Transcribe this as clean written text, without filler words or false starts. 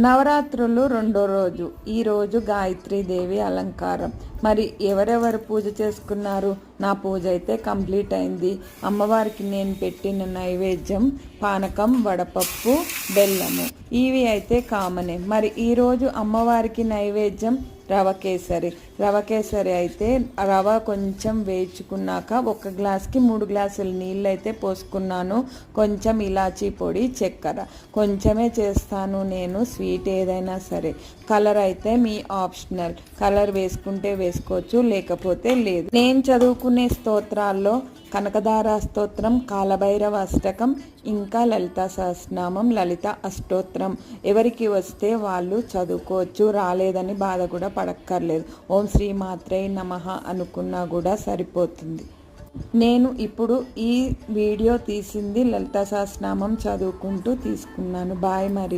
నవరాత్రులు రెండో రోజు ఈరోజు గాయత్రీదేవి అలంకారం. మరి ఎవరెవరు పూజ చేసుకున్నారు? నా పూజ అయితే కంప్లీట్ అయింది. అమ్మవారికి నేను పెట్టిన నైవేద్యం పానకం, వడపప్పు, బెల్లము ఇవి అయితే కామనే. మరి ఈరోజు అమ్మవారికి నైవేద్యం రవ కేసరి అయితే రవ కొంచెం వేయించుకున్నాక 1 గ్లాస్కి 3 గ్లాసులు నీళ్ళు అయితే పోసుకున్నాను. కొంచెం ఇలాచీ పొడి, చక్కెర కొంచెమే చేస్తాను నేను స్వీట్ ఏదైనా సరే. కలర్ అయితే మీ ఆప్షనల్, కలర్ వేసుకుంటే వేసుకోవచ్చు, లేకపోతే లేదు. నేను చదువుకునే స్తోత్రాల్లో కనకదార స్తోత్రం, కాలభైరవ అష్టకం, ఇంకా లలితా సహస్రనామం, లలిత అష్టోత్తరం ఎవరికి వస్తే వాళ్ళు చదువుకోవచ్చు. రాలేదని బాధ కూడా పడక్కర్లేదు. ఓం శ్రీ మాత్రే నమః అనుకున్నా కూడా సరిపోతుంది. నేను ఇప్పుడు ఈ వీడియో తీసింది లలితా సహస్రనామం చదువుకుంటూ తీసుకున్నాను. బాయ్ మరి.